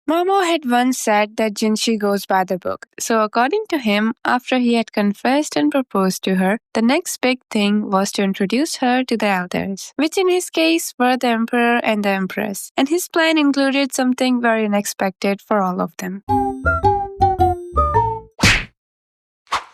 Maomao had once said that Jinshi goes by the book. So according to him, after he had confessed and proposed to her, the next big thing was to introduce her to the elders, which in his case were the Emperor and the Empress. And his plan included something very unexpected for all of them.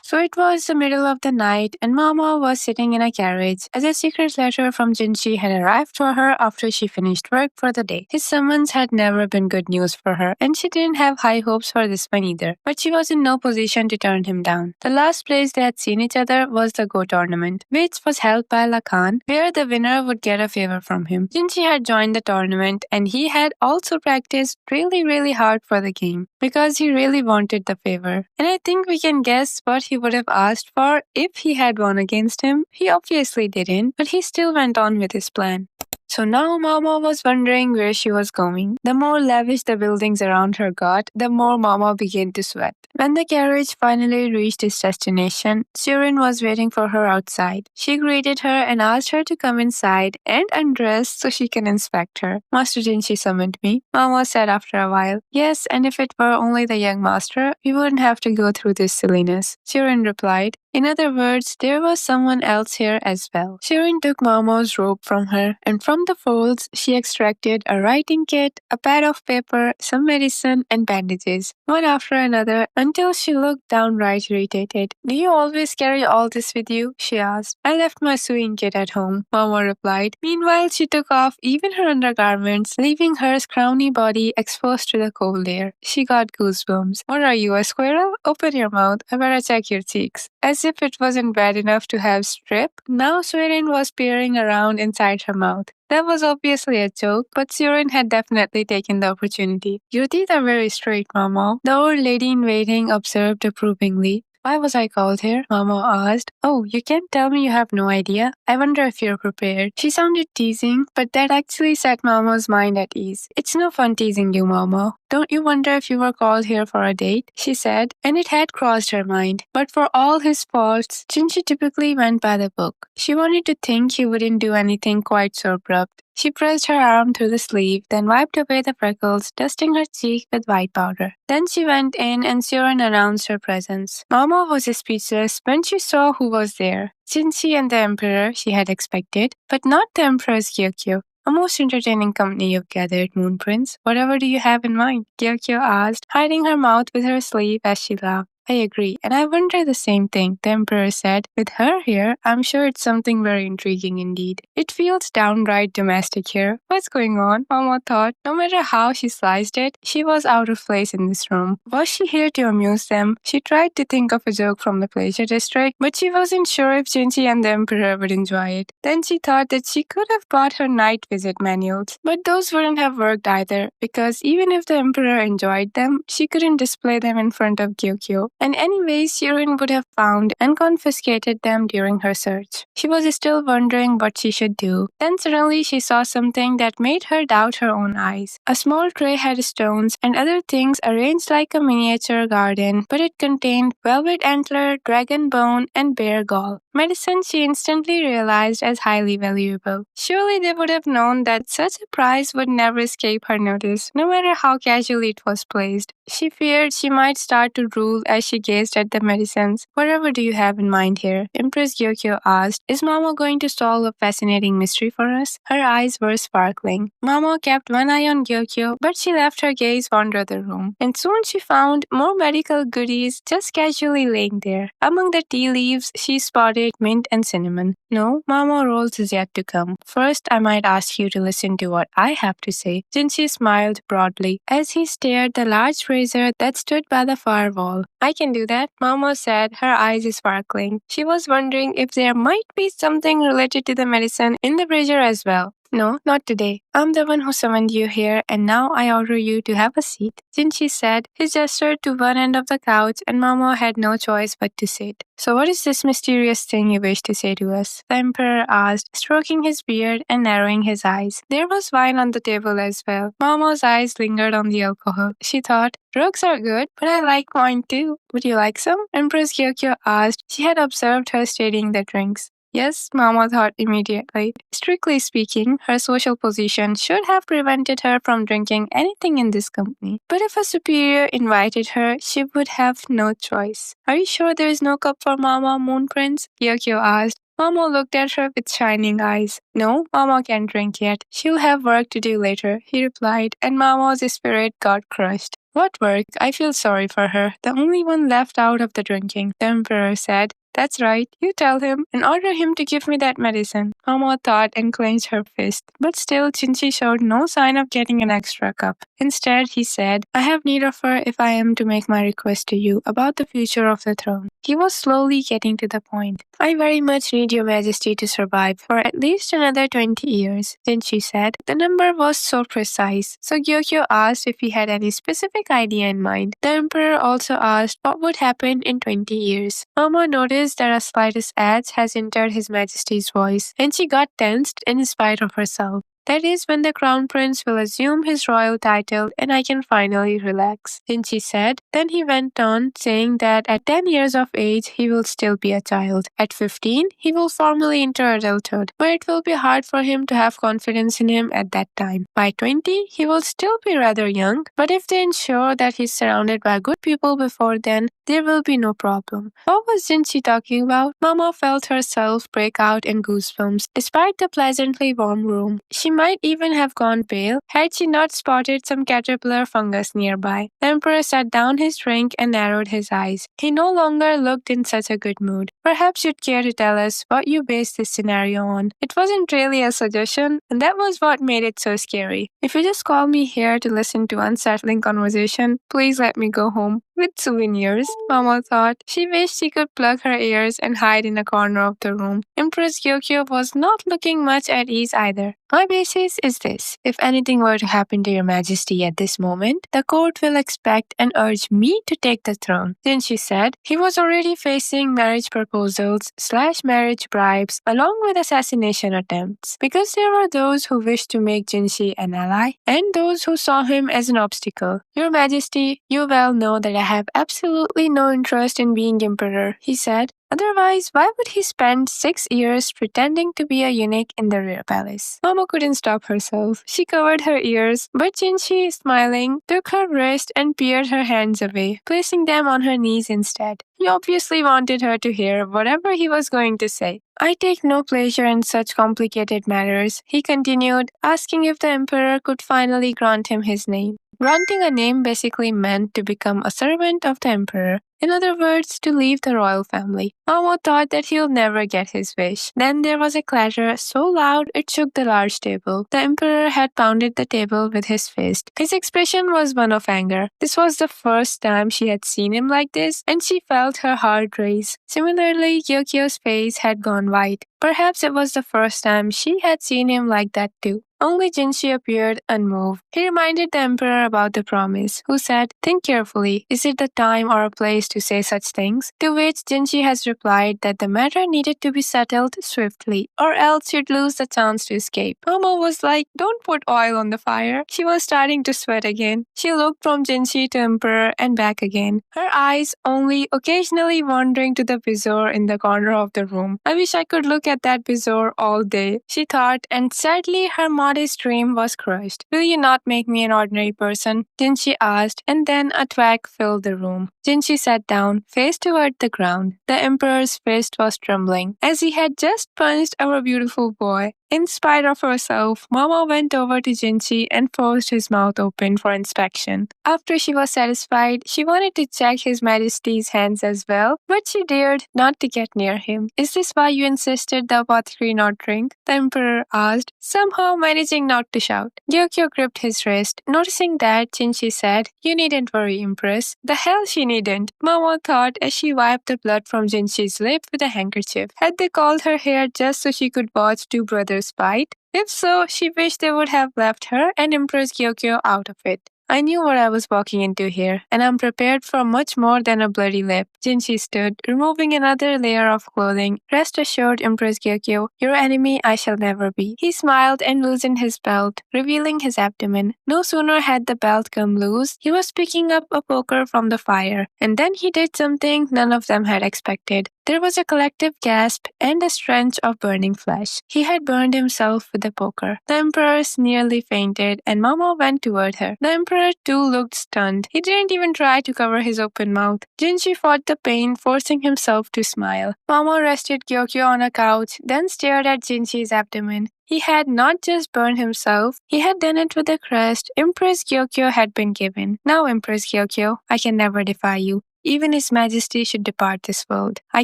So it was the middle of the night, and Maomao was sitting in a carriage as a secret letter from Jinshi had arrived for her after she finished work for the day. His summons had never been good news for her, and she didn't have high hopes for this one either, but she was in no position to turn him down. The last place they had seen each other was the Go tournament, which was held by Lacan, where the winner would get a favor from him. Jinshi had joined the tournament, and he had also practiced really hard for the game, because he really wanted the favor. And I think we can guess what he would have asked for if he had won against him. He obviously didn't, but he still went on with his plan. So now Maomao was wondering where she was going. The more lavish the buildings around her got, the more Maomao began to sweat. When the carriage finally reached its destination, Surin was waiting for her outside. She greeted her and asked her to come inside and undress so she can inspect her. Master Jinshi summoned me, Maomao said after a while. Yes, and if it were only the young master, we wouldn't have to go through this silliness. Surin replied. In other words, there was someone else here as well. Surin took Maomao's robe from her, and from the folds, she extracted a writing kit, a pad of paper, some medicine, and bandages, one after another, until she looked downright irritated. Do you always carry all this with you? She asked. I left my sewing kit at home, Maomao replied. Meanwhile, she took off even her undergarments, leaving her scrawny body exposed to the cold air. She got goosebumps. What are you, a squirrel? Open your mouth. I better check your cheeks. As if it wasn't bad enough to have strip, now Surin was peering around inside her mouth. That was obviously a joke, but Surin had definitely taken the opportunity. Your teeth are very straight, Maomao. The old lady in waiting observed approvingly. Why was I called here? Maomao asked. Oh, you can't tell me you have no idea? I wonder if you're prepared. She sounded teasing, but that actually set Maomao's mind at ease. It's no fun teasing you, Maomao. Don't you wonder if you were called here for a date? She said, and it had crossed her mind. But for all his faults, Jinshi typically went by the book. She wanted to think he wouldn't do anything quite so abrupt. She pressed her arm through the sleeve, then wiped away the freckles, dusting her cheek with white powder. Then she went in and Surin announced her presence. Maomao was speechless when she saw who was there. Jinshi and the Emperor, she had expected, but not the Empress Gyokyo. A most entertaining company you've gathered, Moon Prince. Whatever do you have in mind? Gyokyo asked, hiding her mouth with her sleeve as she laughed. I agree, and I wonder the same thing, the Emperor said. With her here, I'm sure it's something very intriguing indeed. It feels downright domestic here. What's going on? Maomao thought. No matter how she sliced it, she was out of place in this room. Was she here to amuse them? She tried to think of a joke from the pleasure district, but she wasn't sure if Jinshi and the Emperor would enjoy it. Then she thought that she could have bought her night visit manuals, but those wouldn't have worked either, because even if the Emperor enjoyed them, she couldn't display them in front of Gyokyo. And anyways, Surin would have found and confiscated them during her search. She was still wondering what she should do. Then suddenly she saw something that made her doubt her own eyes. A small tray had stones and other things arranged like a miniature garden, but it contained velvet antler, dragon bone, and bear gall. Medicine she instantly realized as highly valuable. Surely they would have known that such a prize would never escape her notice, no matter how casually it was placed. She feared she might start to drool as she gazed at the medicines. Whatever do you have in mind here? Empress Gyokyo asked. Is Maomao going to solve a fascinating mystery for us? Her eyes were sparkling. Maomao kept one eye on Gyokyo, but she left her gaze wander the room. And soon she found more medical goodies just casually laying there. Among the tea leaves, she spotted mint and cinnamon. No, Maomao rolls is yet to come. First, I might ask you to listen to what I have to say. Jinshi smiled broadly as he stared the large brazier that stood by the far wall. I can do that, Maomao said, her eyes sparkling. She was wondering if there might be something related to the medicine in the brazier as well. No, not today. I'm the one who summoned you here, and now I order you to have a seat. Jinshi said. He gestured to one end of the couch, and Maomao had no choice but to sit. So what is this mysterious thing you wish to say to us? The Emperor asked, stroking his beard and narrowing his eyes. There was wine on the table as well. Maomao's eyes lingered on the alcohol. She thought, drugs are good, but I like wine too. Would you like some? Empress Gyokyo asked. She had observed her stating the drinks. Yes, Mama thought immediately. Strictly speaking, her social position should have prevented her from drinking anything in this company. But if a superior invited her, she would have no choice. Are you sure there is no cup for Mama, Moon Prince? Gyokyo asked. Mama looked at her with shining eyes. No, Mama can't drink yet. She'll have work to do later, he replied, and Mama's spirit got crushed. What work? I feel sorry for her. The only one left out of the drinking, the Emperor said. That's right, you tell him and order him to give me that medicine. Mama thought and clenched her fist, but still Jinshi showed no sign of getting an extra cup. Instead, he said, I have need of her if I am to make my request to you about the future of the throne. He was slowly getting to the point. I very much need your majesty to survive for at least another 20 years, Jinshi said. The number was so precise, so Gyokyo asked if he had any specific idea in mind. The emperor also asked what would happen in 20 years. Mama noticed that a slightest edge has entered His Majesty's voice, and she got tensed in spite of herself. That is when the crown prince will assume his royal title and I can finally relax, Jinshi said. Then he went on, saying that at 10 years of age, he will still be a child. At 15, he will formally enter adulthood, but it will be hard for him to have confidence in him at that time. By 20, he will still be rather young, but if they ensure that he's surrounded by good people before then, there will be no problem. What was Jinshi talking about? Mama felt herself break out in goosebumps, despite the pleasantly warm room. She might even have gone pale had she not spotted some caterpillar fungus nearby. The Emperor set down his drink and narrowed his eyes. He no longer looked in such a good mood. Perhaps you'd care to tell us what you based this scenario on. It wasn't really a suggestion, and that was what made it so scary. If you just call me here to listen to unsettling conversation, please let me go home. With souvenirs, Mama thought. She wished she could plug her ears and hide in a corner of the room. Empress Gyokyo was not looking much at ease either. My basis is this. If anything were to happen to your majesty at this moment, the court will expect and urge me to take the throne. Then she said he was already facing marriage proposals / marriage bribes along with assassination attempts. Because there were those who wished to make Jinshi an ally and those who saw him as an obstacle. Your majesty, you well know that I have absolutely no interest in being emperor, he said. Otherwise, why would he spend 6 years pretending to be a eunuch in the rear palace? Mama couldn't stop herself. She covered her ears, but Jinshi, smiling, took her wrist and peered her hands away, placing them on her knees instead. He obviously wanted her to hear whatever he was going to say. I take no pleasure in such complicated matters, he continued, asking if the emperor could finally grant him his name. Granting a name basically meant to become a servant of the emperor. In other words, to leave the royal family. Maomao thought that he'll never get his wish. Then there was a clatter so loud it shook the large table. The emperor had pounded the table with his fist. His expression was one of anger. This was the first time she had seen him like this, and she felt her heart race. Similarly, Gyokyo's face had gone white. Perhaps it was the first time she had seen him like that too. Only Jinshi appeared unmoved. He reminded the emperor about the promise, who said, think carefully, is it the time or a place to say such things? To which Jinshi has replied that the matter needed to be settled swiftly, or else she'd lose the chance to escape. Momo was like, don't put oil on the fire. She was starting to sweat again. She looked from Jinshi to emperor and back again, her eyes only occasionally wandering to the bezoar in the corner of the room. I wish I could look at that bezoar all day, she thought, and sadly her modest dream was crushed. Will you not make me an ordinary person? Jinshi asked, and then a twag filled the room. Jinshi sat down, face toward the ground. The emperor's fist was trembling, as he had just punched our beautiful boy. In spite of herself, Mama went over to Jinshi and forced his mouth open for inspection. After she was satisfied, she wanted to check His Majesty's hands as well, but she dared not to get near him. Is this why you insisted the apothecary not drink? The emperor asked, somehow managing not to shout. Gyokyo gripped his wrist. Noticing that, Jinshi said, you needn't worry, Empress. The hell she needn't, Mama thought as she wiped the blood from Jinshi's lip with a handkerchief. Had they called her here just so she could watch two brothers fight? If so, she wished they would have left her and Empress Gyokyo out of it. I knew what I was walking into here, and I'm prepared for much more than a bloody lip. Jinshi stood, removing another layer of clothing. Rest assured, Empress Gyokyo, your enemy I shall never be. He smiled and loosened his belt, revealing his abdomen. No sooner had the belt come loose, he was picking up a poker from the fire, and then he did something none of them had expected. There was a collective gasp and a stench of burning flesh. He had burned himself with a poker. The Empress nearly fainted, and Maomao went toward her. The Emperor too looked stunned. He didn't even try to cover his open mouth. Jinshi fought the pain, forcing himself to smile. Maomao rested Gyokyo on a couch, then stared at Jinshi's abdomen. He had not just burned himself, he had done it with the crest Empress Gyokyo had been given. Now, Empress Gyokyo, I can never defy you. Even His Majesty should depart this world. I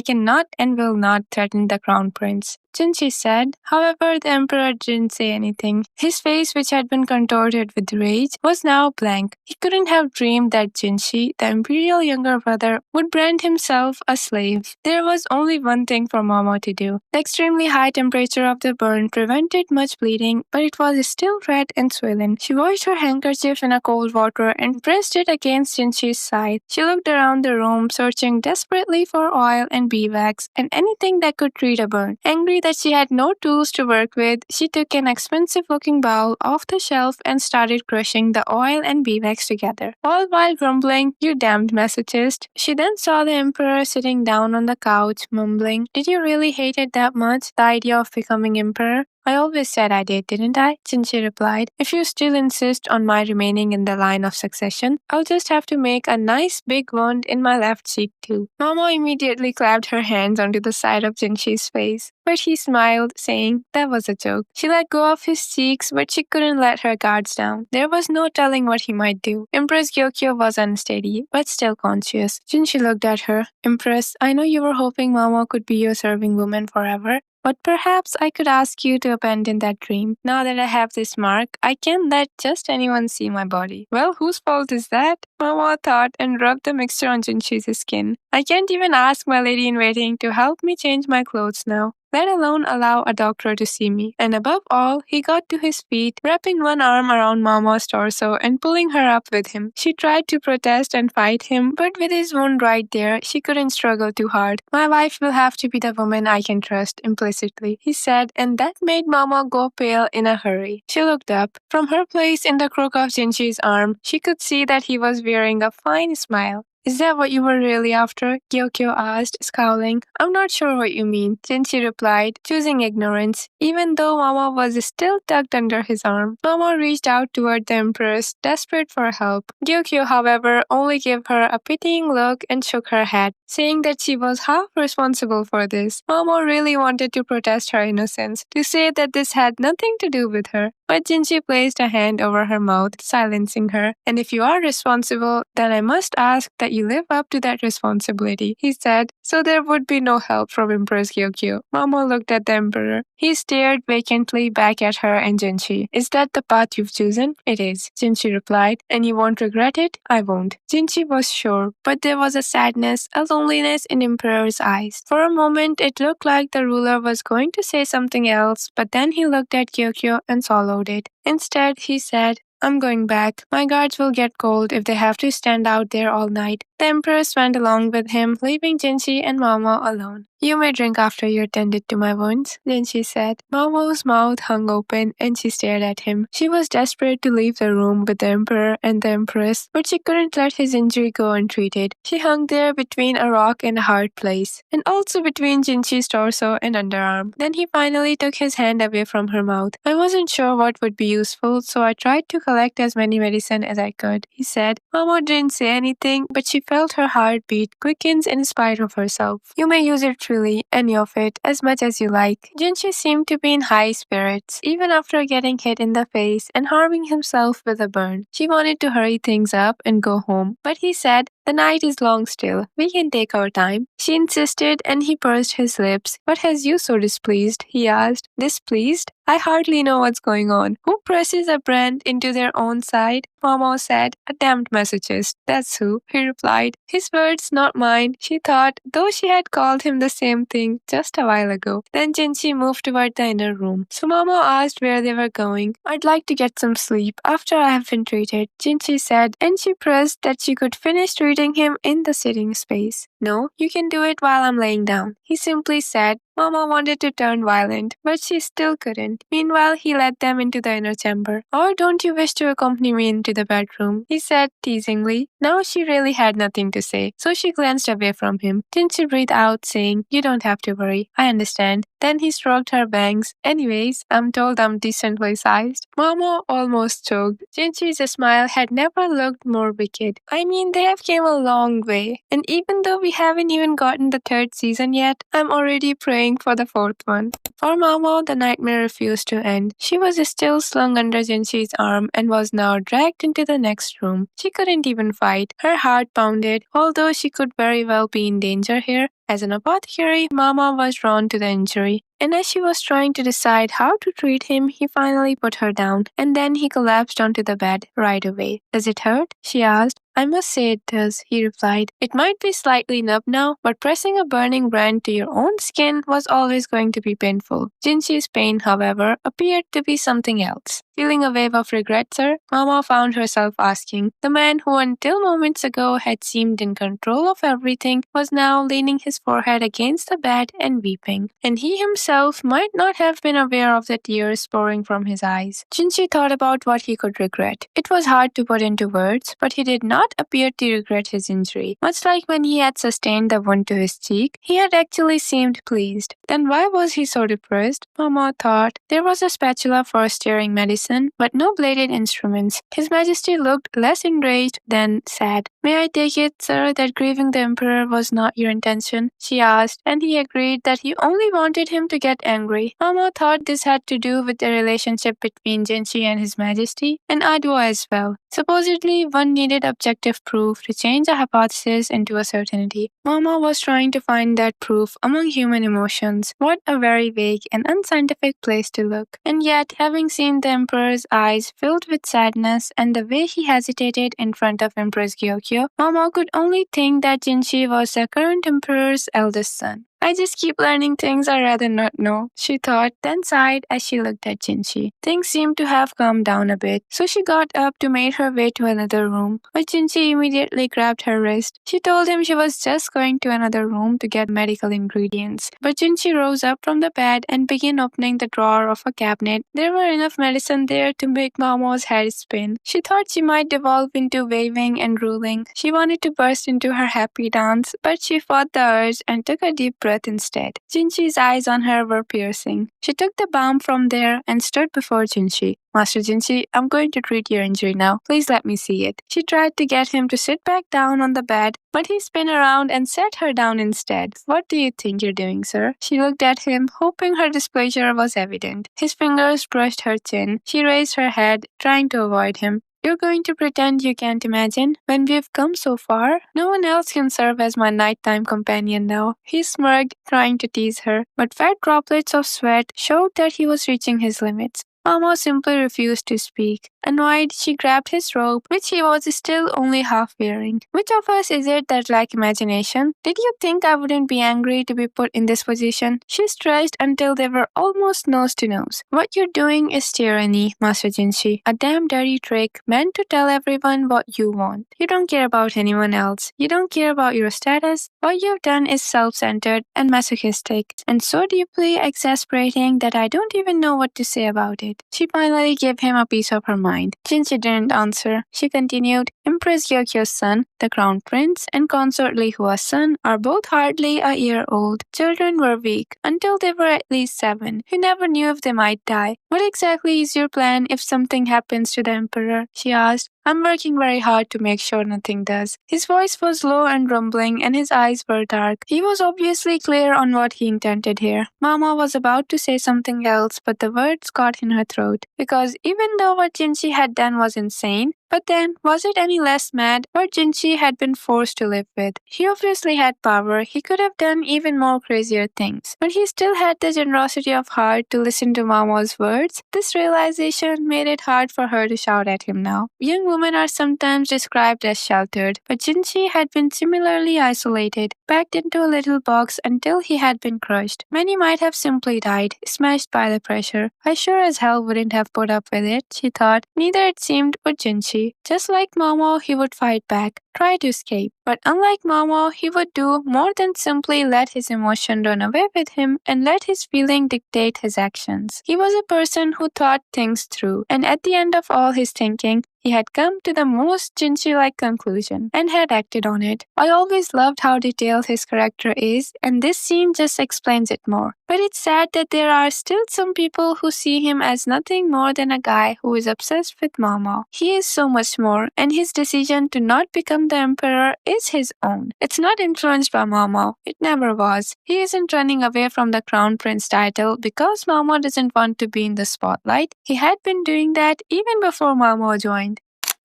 cannot and will not threaten the Crown Prince. Jinshi said. However, the Emperor didn't say anything. His face, which had been contorted with rage, was now blank. He couldn't have dreamed that Jinshi, the imperial younger brother, would brand himself a slave. There was only one thing for Maomao to do. The extremely high temperature of the burn prevented much bleeding, but it was still red and swollen. She washed her handkerchief in a cold water and pressed it against Jinshi's side. She looked around the room, searching desperately for oil and beeswax and anything that could treat a burn. Angry that she had no tools to work with, she took an expensive-looking bowl off the shelf and started crushing the oil and beeswax together, all while grumbling, "You damned masochist." She then saw the Emperor sitting down on the couch, mumbling, "Did you really hate it that much, the idea of becoming Emperor?" "I always said I did, didn't I?" Jinshi replied. "If you still insist on my remaining in the line of succession, I'll just have to make a nice big wound in my left cheek too." Maomao immediately clapped her hands onto the side of Jinshi's face, but he smiled, saying that was a joke. She let go of his cheeks, but she couldn't let her guards down. There was no telling what he might do. Empress Gyokyo was unsteady, but still conscious. Jinshi looked at her. "Empress, I know you were hoping Maomao could be your serving woman forever, but perhaps I could ask you to abandon that dream. Now that I have this mark, I can't let just anyone see my body." "Well, whose fault is that?" Maomao thought and rubbed the mixture on Jinshi's skin. "I can't even ask my lady-in-waiting to help me change my clothes now, let alone allow a doctor to see me." And above all, he got to his feet, wrapping one arm around Maomao's torso and pulling her up with him. She tried to protest and fight him, but with his wound right there, she couldn't struggle too hard. "My wife will have to be the woman I can trust implicitly," he said, and that made Maomao go pale in a hurry. She looked up. From her place in the crook of Jinshi's arm, she could see that he was wearing a fine smile. "Is that what you were really after?" Gyokyo asked, scowling. "I'm not sure what you mean," Jinshi replied, choosing ignorance, even though Maomao was still tucked under his arm. Maomao reached out toward the Empress, desperate for help. Gyokyo, however, only gave her a pitying look and shook her head, saying that she was half responsible for this. Maomao really wanted to protest her innocence, to say that this had nothing to do with her. But Jinshi placed a hand over her mouth, silencing her. "And if you are responsible, then I must ask that you live up to that responsibility," he said, so there would be no help from Empress Gyokyo. Maomao looked at the Emperor. He stared vacantly back at her and Jinshi. "Is that the path you've chosen?" "It is," Jinshi replied. "And you won't regret it?" "I won't." Jinshi was sure, but there was a sadness, a loneliness in Emperor's eyes. For a moment, it looked like the ruler was going to say something else, but then he looked at Gyokyo and swallowed it. Instead, he said, "I'm going back. My guards will get cold if they have to stand out there all night." The Empress went along with him, leaving Jinshi and Maomao alone. "You may drink after you're tended to my wounds," Jinshi said. Maomao's mouth hung open and she stared at him. She was desperate to leave the room with the Emperor and the Empress, but she couldn't let his injury go untreated. She hung there between a rock and a hard place, and also between Jinshi's torso and underarm. Then he finally took his hand away from her mouth. "I wasn't sure what would be useful, so I tried to collect as many medicine as I could," he said. Maomao didn't say anything, but she felt her heartbeat quickens in spite of herself. "You may use it freely, any of it, as much as you like." Jinshi seemed to be in high spirits, even after getting hit in the face and harming himself with a burn. She wanted to hurry things up and go home, but he said, "The night is long still. We can take our time." She insisted, and he pursed his lips. "What has you so displeased?" he asked. "Displeased? I hardly know what's going on. Who presses a brand into their own side?" Maomao said. "A damned masochist, that's who," he replied. His words, not mine, she thought, though she had called him the same thing just a while ago. Then Jinshi moved toward the inner room. So Maomao asked where they were going. "I'd like to get some sleep after I have been treated," Jinshi said, and she pressed that she could finish treating him in the sitting space. "No, you can do it while I'm laying down," he simply said, Mama wanted to turn violent, but she still couldn't. Meanwhile, he led them into the inner chamber. "Or don't you wish to accompany me into the bedroom?" he said teasingly. Now she really had nothing to say, so she glanced away from him. Didn't she breathe out, saying, "You don't have to worry. I understand." Then he stroked her bangs. "Anyways, I'm told I'm decently sized." Mama almost choked. Jinshi's smile had never looked more wicked. "I mean, they have came a long way. And even though we haven't even gotten the third season yet, I'm already praying for the fourth one." For Maomao, the nightmare refused to end. She was still slung under Jinshi's arm and was now dragged into the next room. She couldn't even fight. Her heart pounded, although she could very well be in danger here. As an apothecary, Mama was drawn to the injury, and as she was trying to decide how to treat him, he finally put her down, and then he collapsed onto the bed right away. "Does it hurt?" she asked. "I must say it does," he replied. "It might be slightly numb now, but pressing a burning brand to your own skin was always going to be painful." Jinshi's pain, however, appeared to be something else. Feeling a wave of regret, sir, Mama found herself asking. The man who until moments ago had seemed in control of everything was now leaning his forehead against the bed and weeping, and he himself might not have been aware of the tears pouring from his eyes. Jinshi thought about what he could regret. It was hard to put into words, but he did not appear to regret his injury. Much like when he had sustained the wound to his cheek, he had actually seemed pleased. Then why was he so depressed? Mama thought. There was a spatula for stirring medicine, but no bladed instruments. His Majesty looked less enraged than sad. "May I take it, sir, that grieving the Emperor was not your intention?" she asked, and he agreed that he only wanted him to get angry. Mama thought this had to do with the relationship between Jinshi and His Majesty, and Adwo as well. Supposedly, one needed objective proof to change a hypothesis into a certainty. Mama was trying to find that proof among human emotions. What a very vague and unscientific place to look. And yet, having seen the Emperor's eyes filled with sadness and the way he hesitated in front of Empress Gyokyo, Mama could only think that Jinshi was the current Emperor's eldest son. "I just keep learning things I'd rather not know," she thought, then sighed as she looked at Jinshi. Things seemed to have calmed down a bit, so she got up to make her way to another room, but Jinshi immediately grabbed her wrist. She told him she was just going to another room to get medical ingredients, but Jinshi rose up from the bed and began opening the drawer of a cabinet. There were enough medicine there to make Maomao's head spin. She thought she might devolve into waving and drooling. She wanted to burst into her happy dance, but she fought the urge and took a deep breath instead. Jinshi's eyes on her were piercing. She took the balm from there and stood before Jinshi. "Master Jinshi, I'm going to treat your injury now. Please let me see it." She tried to get him to sit back down on the bed, but he spun around and sat her down instead. "What do you think you're doing, sir?" She looked at him, hoping her displeasure was evident. His fingers brushed her chin. She raised her head, trying to avoid him. "You're going to pretend you can't imagine? When we've come so far, no one else can serve as my nighttime companion now." He smirked, trying to tease her, but fat droplets of sweat showed that he was reaching his limits. Mama simply refused to speak. Annoyed, she grabbed his robe, which he was still only half wearing. "Which of us is it that lack imagination? Did you think I wouldn't be angry to be put in this position?" She stretched until they were almost nose to nose. "What you're doing is tyranny, Master Jinshi. A damn dirty trick meant to tell everyone what you want. You don't care about anyone else. You don't care about your status. What you've done is self-centered and masochistic, and so deeply exasperating that I don't even know what to say about it." She finally gave him a piece of her mind. Jinshi didn't answer. She continued, "Empress Gyokyo's son, the crown prince, and consort Li Hua's son are both hardly a year old. Children were weak until they were at least 7. You never knew if they might die. What exactly is your plan if something happens to the Emperor?" she asked. "I'm working very hard to make sure nothing does." His voice was low and rumbling, and his eyes were dark. He was obviously clear on what he intended here. Mama was about to say something else, but the words caught in her throat. Because even though what Jinshi had done was insane, but then, was it any less mad what Jinshi had been forced to live with? He obviously had power. He could have done even more crazier things. But he still had the generosity of heart to listen to Mama's words. This realization made it hard for her to shout at him now. Young women are sometimes described as sheltered, but Jinshi had been similarly isolated, packed into a little box until he had been crushed. Many might have simply died, smashed by the pressure. I sure as hell wouldn't have put up with it, she thought. Neither it seemed would Jinshi. Just like Maomao, he would fight back. try to escape. But unlike Maomao, he would do more than simply let his emotion run away with him and let his feeling dictate his actions. He was a person who thought things through, and at the end of all his thinking, he had come to the most Jinshi-like conclusion and had acted on it. I always loved how detailed his character is, and this scene just explains it more. But it's sad that there are still some people who see him as nothing more than a guy who is obsessed with Maomao. He is so much more, and his decision to not become the emperor is his own. It's not influenced by Maomao. It never was. He isn't running away from the crown prince title because Maomao doesn't want to be in the spotlight. He had been doing that even before Maomao joined.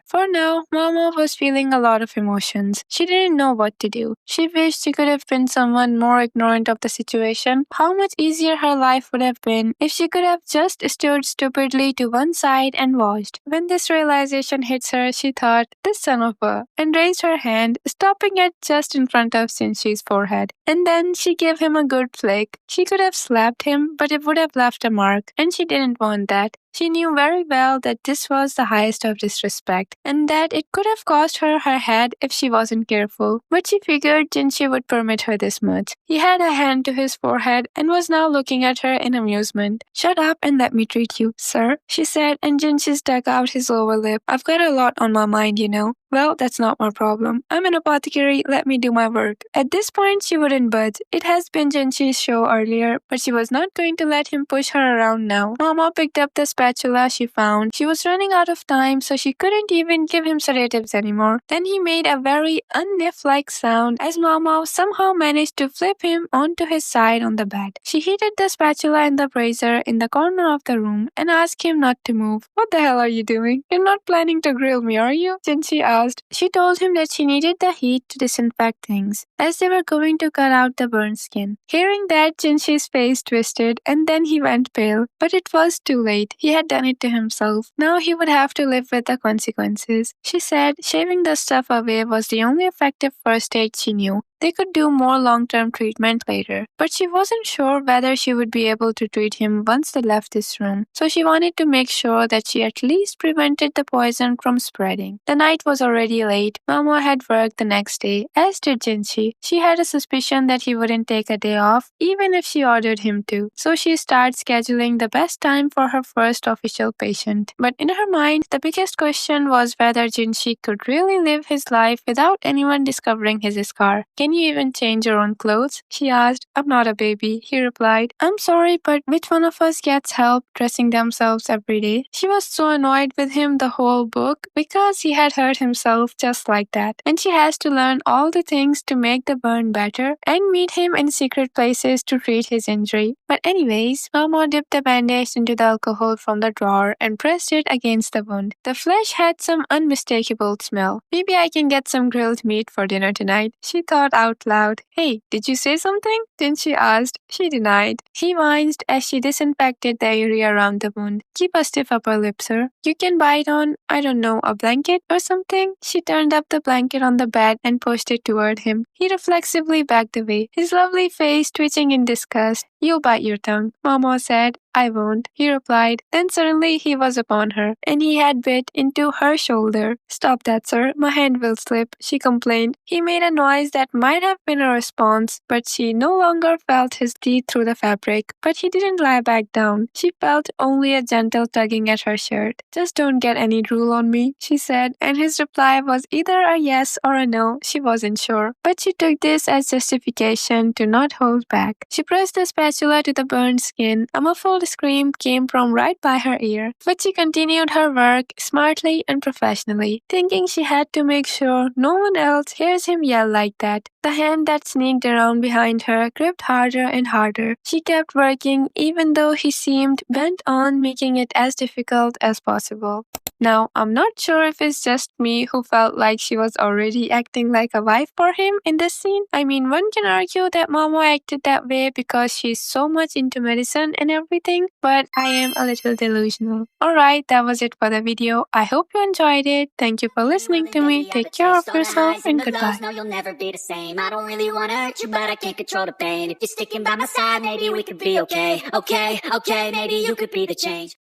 For now, Maomao was feeling a lot of emotions. She didn't know what to do. She wished she could have been someone more ignorant of the situation. How much easier her life would have been if she could have just stood stupidly to one side and watched. When this realization hits her, she thought, "This son of a," and raised her hand, stopping it just in front of Jinshi's forehead. And then she gave him a good flick. She could have slapped him, but it would have left a mark, and she didn't want that. She knew very well that this was the highest of disrespect, and that it could have cost her her head if she wasn't careful. But she figured Jinshi would permit her this much. He had a hand to his forehead and was now looking at her in amusement. "Shut up and let me treat you, sir," she said, and Jinshi stuck out his lower lip. "I've got a lot on my mind, you know." "Well, that's not my problem. I'm an apothecary, let me do my work." At this point, she wouldn't budge. It has been Jinshi's show earlier, but she was not going to let him push her around now. Mama picked up the spatula she found. She was running out of time, so she couldn't even give him sedatives anymore. Then he made a very un-Nif-like sound as Mama somehow managed to flip him onto his side on the bed. She heated the spatula in the brazier in the corner of the room and asked him not to move. "What the hell are you doing? You're not planning to grill me, are you?" Jinshi asked. She told him that she needed the heat to disinfect things, as they were going to cut out the burnt skin. Hearing that, Jinshi's face twisted, and then he went pale. But it was too late. He had done it to himself. Now he would have to live with the consequences. She said shaving the stuff away was the only effective first aid she knew. They could do more long-term treatment later, but she wasn't sure whether she would be able to treat him once they left this room, so she wanted to make sure that she at least prevented the poison from spreading. The night was already late. Mama had work the next day, as did Jinshi. She had a suspicion that he wouldn't take a day off, even if she ordered him to, so she started scheduling the best time for her first official patient. But in her mind, the biggest question was whether Jinshi could really live his life without anyone discovering his scar. "Can you even change your own clothes?" she asked. "I'm not a baby," he replied. "I'm sorry, but which one of us gets help dressing themselves every day?" She was so annoyed with him the whole book because he had hurt himself just like that, and she has to learn all the things to make the burn better and meet him in secret places to treat his injury. But anyways, Mama dipped the bandage into the alcohol from the drawer and pressed it against the wound. The flesh had some unmistakable smell. "Maybe I can get some grilled meat for dinner tonight," she thought out loud. "Hey, did you say something?" Jinshi asked. She denied. He winced as she disinfected the area around the wound. "Keep a stiff upper lip, sir. You can bite on, I don't know, a blanket or something?" She turned up the blanket on the bed and pushed it toward him. He reflexively backed away, his lovely face twitching in disgust. "You'll bite your tongue," Mama said. "I won't," he replied. Then suddenly he was upon her, and he had bit into her shoulder. "Stop that, sir. My hand will slip," she complained. He made a noise that might have been a response, but she no longer felt his teeth through the fabric. But he didn't lie back down. She felt only a gentle tugging at her shirt. "Just don't get any drool on me," she said, and his reply was either a yes or a no. She wasn't sure. But she took this as justification to not hold back. She pressed the spatula to the burned skin. A muffled scream came from right by her ear, but she continued her work smartly and professionally, thinking she had to make sure no one else hears him yell like that. The hand that sneaked around behind her gripped harder and harder. She kept working even though he seemed bent on making it as difficult as possible. Now, I'm not sure if it's just me who felt like she was already acting like a wife for him in this scene. I mean, one can argue that Mama acted that way because she's so much into medicine and everything, but I am a little delusional. Alright, that was it for the video. I hope you enjoyed it. Thank you for listening to me. Take care of yourself and goodbye. No, you'll never be the same. I don't really want to hurt you, but I can't control the pain. If you're sticking by my side, maybe we could be okay. Okay, maybe you could be the change.